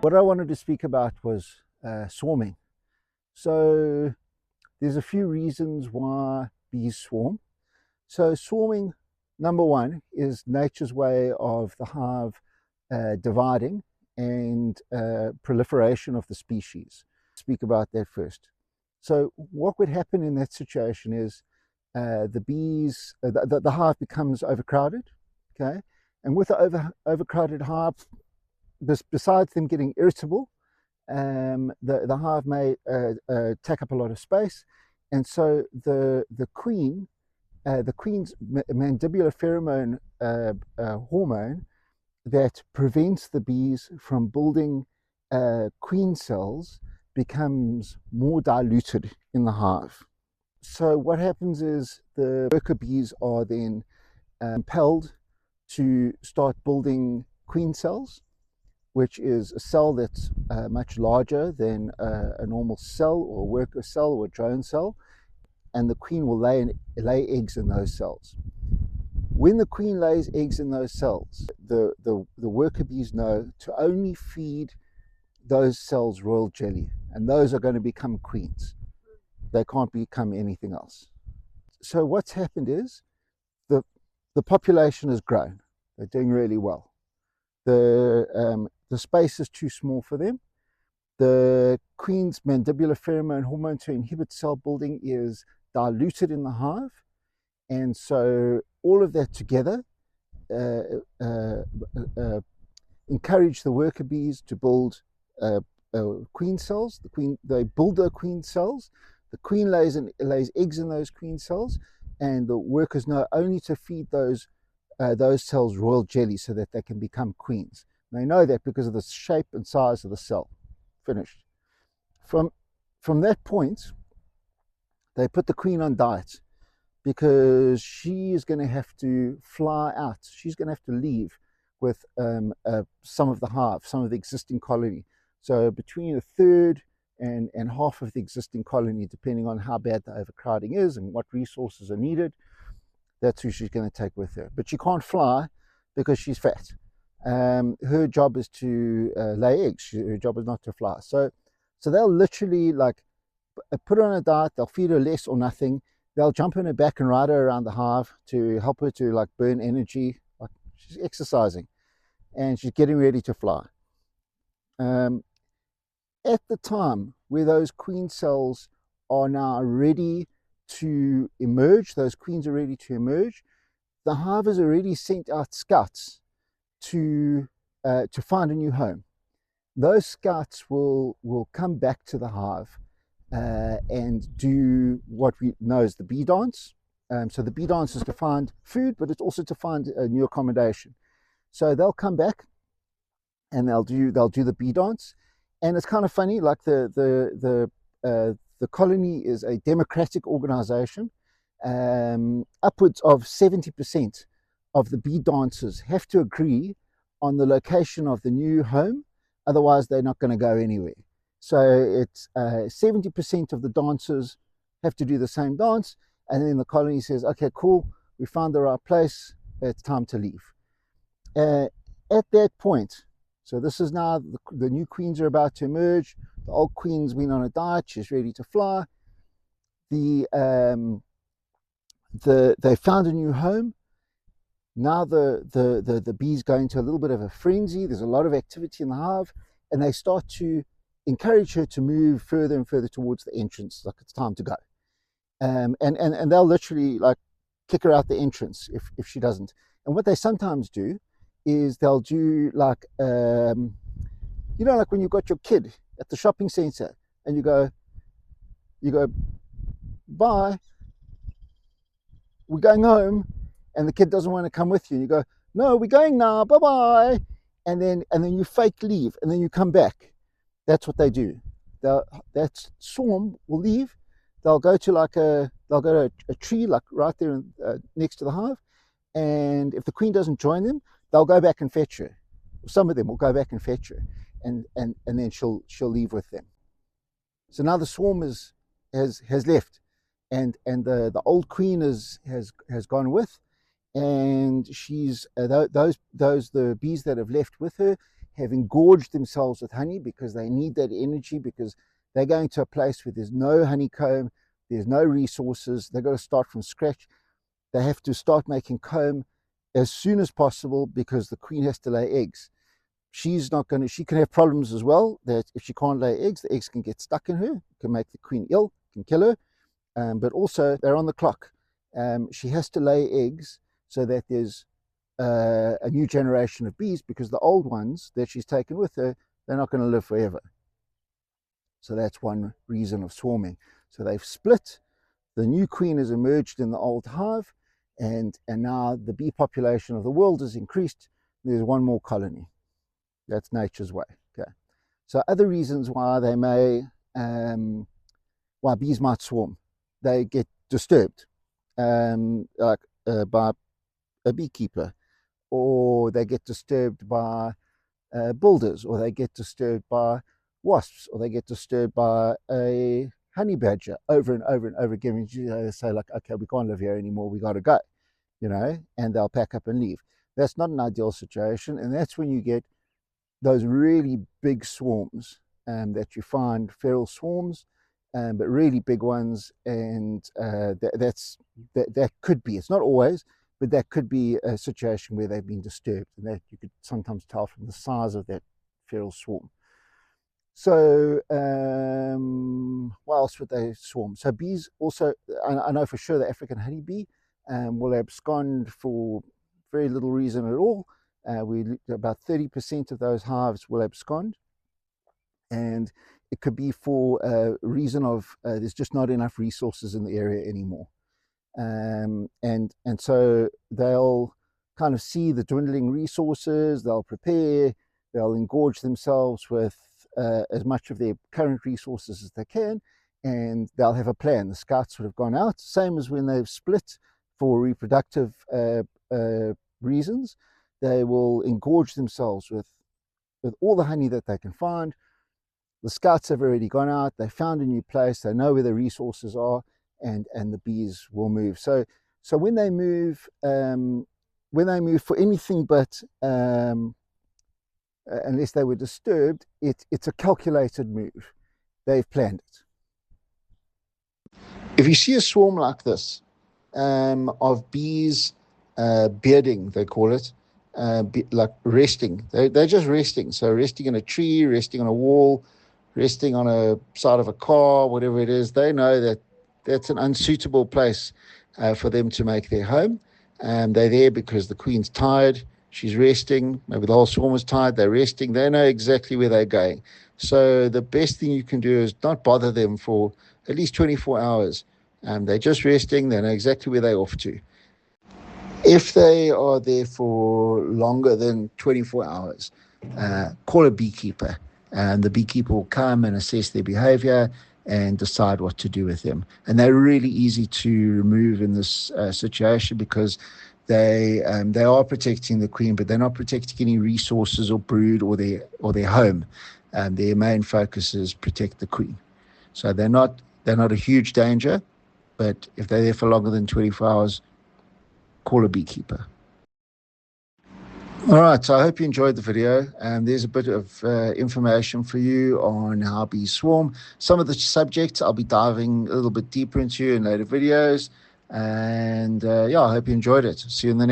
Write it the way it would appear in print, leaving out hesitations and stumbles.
What I wanted to speak about was swarming. So there's a few reasons why bees swarm. So swarming, number one, is nature's way of the hive dividing and proliferation of the species. Speak about that first. So what would happen in that situation is the hive becomes overcrowded, okay? And with the overcrowded hive, besides them getting irritable, the hive may take up a lot of space, and so the queen's mandibular pheromone hormone that prevents the bees from building queen cells becomes more diluted in the hive. So what happens is the worker bees are then compelled to start building queen cells, which is a cell that's much larger than a normal cell or a worker cell or a drone cell, and the queen will lay eggs in those cells. When the queen lays eggs in those cells, the worker bees know to only feed those cells royal jelly, and those are going to become queens. They can't become anything else. So what's happened is the population has grown. They're doing really well. The space is too small for them. The queen's mandibular pheromone hormone to inhibit cell building is diluted in the hive, and so all of that together encourage the worker bees to build queen cells. They build their queen cells. The queen lays eggs in those queen cells, and the workers know only to feed those cells royal jelly so that they can become queens. They know that because of the shape and size of the cell. Finished. From that point, they put the queen on diet because she is going to have to fly out. She's going to have to leave with some of the hive, some of the existing colony. So between a third and half of the existing colony, depending on how bad the overcrowding is and what resources are needed, that's who she's going to take with her. But she can't fly because she's fat. Her job is to lay eggs. Her job is not to fly. So they'll literally like put her on a diet. They'll feed her less or nothing. They'll jump on her back and ride her around the hive to help her to like burn energy. Like she's exercising, and she's getting ready to fly. At the time where those queen cells are now ready to emerge, those queens are ready to emerge, the hive has already sent out scouts to find a new home. Those scouts will come back to the hive and do what we know as the bee dance. So the bee dance is to find food, but it's also to find a new accommodation. So they'll come back and they'll do the bee dance, and it's kind of funny. Like the colony is a democratic organization. Upwards of 70% of the bee dancers have to agree on the location of the new home, otherwise they're not going to go anywhere. So it's 70% of the dancers have to do the same dance, and then the colony says, okay, cool, we found the right place, it's time to leave. At that point, so this is now the new queens are about to emerge. The old queen's been on a diet, she's ready to fly. They found a new home. Now the bees go into a little bit of a frenzy. There's a lot of activity in the hive, and they start to encourage her to move further and further towards the entrance, like it's time to go. And they'll literally like kick her out the entrance if she doesn't. And what they sometimes do is they'll do like like when you've got your kid at the shopping center and you go, bye, we're going home, and the kid doesn't want to come with you. You go, no, we're going now, bye-bye. And then you fake leave, and then you come back. That's what they do. That swarm will leave. They'll go to a tree like right there next to the hive, and if the queen doesn't join them, they'll go back and fetch her. Some of them will go back and fetch her, and then she'll leave with them. So now the swarm has left, and the old queen has gone with, and she's the bees that have left with her have engorged themselves with honey because they need that energy, because they're going to a place where there's no honeycomb, there's no resources. They've got to start from scratch. They have to start making comb as soon as possible because the queen has to lay eggs. She's not going to, she can have problems as well, that if she can't lay eggs, the eggs can get stuck in her, can make the queen ill, can kill her. But also they're on the clock. She has to lay eggs so that there's a new generation of bees, because the old ones that she's taken with her, they're not going to live forever. So that's one reason of swarming. So they've split. The new queen has emerged in the old hive, and now the bee population of the world has increased. There's one more colony. That's nature's way. Okay. So other reasons why they may, why bees might swarm: they get disturbed, by a beekeeper, or they get disturbed by builders, or they get disturbed by wasps, or they get disturbed by a honey badger over and over and over again. They say, like, okay, we can't live here anymore, we got to go, and they'll pack up and leave. That's not an ideal situation, and that's when you get those really big swarms that you find, feral swarms, but really big ones. And that could be, it's not always, but that could be a situation where they've been disturbed, and that you could sometimes tell from the size of that feral swarm. So what else would they swarm? So bees also, I know for sure the African honeybee will abscond for very little reason at all. About 30% of those hives will abscond, and it could be for a reason of there's just not enough resources in the area anymore. And so they'll kind of see the dwindling resources, they'll prepare, they'll engorge themselves with as much of their current resources as they can, and they'll have a plan. The scouts would have gone out, same as when they've split for reproductive reasons. They will engorge themselves with all the honey that they can find. The scouts have already gone out, they found a new place, they know where the resources are, and the bees will move. So when they move for anything but unless they were disturbed, it's a calculated move. They've planned it. If you see a swarm like this of bees bearding, they call it, like resting, they're just resting. So resting in a tree, resting on a wall, resting on a side of a car, whatever it is, they know that that's an unsuitable place for them to make their home. They're there because the queen's tired, she's resting, maybe the whole swarm is tired, they're resting, they know exactly where they're going. So the best thing you can do is not bother them for at least 24 hours. They're just resting, they know exactly where they're off to. If they are there for longer than 24 hours, call a beekeeper, and the beekeeper will come and assess their behavior and decide what to do with them. And they're really easy to remove in this situation, because they are protecting the queen, but they're not protecting any resources or brood or their home. Their main focus is protect the queen. So they're not a huge danger, but if they're there for longer than 24 hours, call a beekeeper. All right, so I hope you enjoyed the video. There's a bit of information for you on how bees swarm. Some of the subjects I'll be diving a little bit deeper into in later videos. And yeah, I hope you enjoyed it. See you in the next